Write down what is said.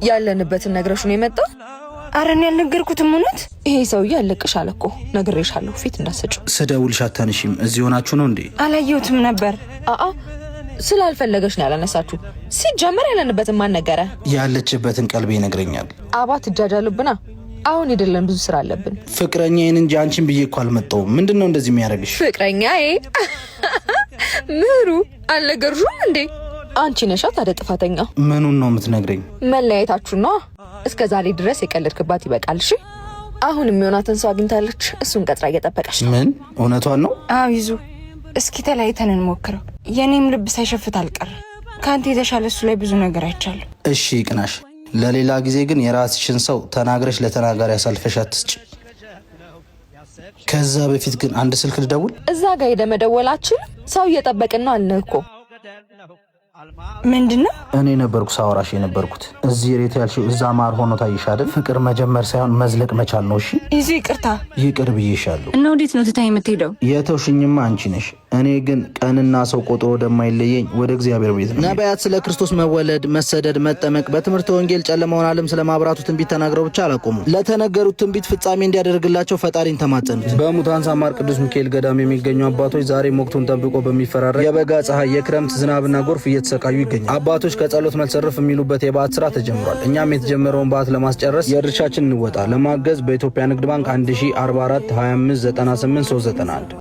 ያለንበትን ነግረሽ ነው የመጣው? አረን ያልነገርኩትም እውነት ይሄ ሰውዬ አለቅሻል እኮ ነግሬሻለሁ። ፊት እንዳሰጭ ስደውልሽ አታነሺም። እዚህ ሆናችሁ ነው እንዴ? አላየሁትም ነበር። ስላልፈለገሽ ነው ያላነሳችሁ። ሲጀመር ያለንበትን ማን ነገረ? ያለችበትን ቀልቤ ይነግረኛል። አባት እጃጃሉብና አሁን አይደለም ብዙ ስራ አለብን። ፍቅረኛዬን እንጂ አንቺን ብዬ እኮ አልመጣሁም። ምንድነው እንደዚህ የሚያደርግሽ? ፍቅረኛዬ ምሩ አልነገርሽም እንዴ? አንቺ ነሽ ታዲያ ጥፋተኛ። ምኑን ነው የምትነግረኝ? መለያየታችሁ ነው። እስከ ዛሬ ድረስ የቀለድክባት ይበቃል። እሺ አሁን የሚሆናትን ሰው አግኝታለች። እሱን ቀጥራ እየጠበቀች ነው። ምን? እውነቷን ነው? አዎ ይዙ፣ እስኪ ተለያይተን እንሞክረው። የኔም ልብ ሳይሸፍት አልቀር። ካንተ የተሻለ እሱ ላይ ብዙ ነገር አይቻለሁ። እሺ ይቅናሽ። ለሌላ ጊዜ ግን የራስሽን ሰው ተናግረሽ ለተናጋሪ አሳልፈሽ አትስጪ። ከዛ በፊት ግን አንድ ስልክ ልደውል። እዛ ጋር ሄደ መደወላችን ሰው እየጠበቅን ነው አልን እኮ። ምንድነው? እኔ ነበርኩ ሳወራሽ የነበርኩት። እዚህ ሬት ያልሽው እዛ ማር ሆኖ ታይሽ አይደል? ፍቅር መጀመር ሳይሆን መዝለቅ መቻል ነው። እሺ ይዙ፣ ይቅርታ። ይቅር ብዬሻለሁ። እና ወዴት ነው ትታይ የምትሄደው? የተውሽኝማ አንቺ ነሽ። እኔ ግን ቀንና ሰው ቆጥሮ ወደማይለየኝ ወደ እግዚአብሔር ቤት ነው። ነቢያት ስለ ክርስቶስ መወለድ፣ መሰደድ፣ መጠመቅ በትምህርተ ወንጌል ጨለማውን ዓለም ስለማብራቱ ትንቢት ተናግረው ብቻ አላቆሙም። ለተነገሩት ትንቢት ፍጻሜ እንዲያደርግላቸው ፈጣሪን ተማጸኑት። በሙታን ሳማር ቅዱስ ሚካኤል ገዳም የሚገኙ አባቶች ዛሬ ወቅቱን ጠብቆ በሚፈራረቅ የበጋ ፀሐይ፣ የክረምት ዝናብና ጎርፍ እየተሰቃዩ ይገኛል። አባቶች ከጸሎት መልሰርፍ የሚሉበት የበዓት ስራ ተጀምሯል። እኛም የተጀመረውን በዓት ለማስጨረስ የድርሻችን እንወጣ። ለማገዝ በኢትዮጵያ ንግድ ባንክ 1044 25 98 391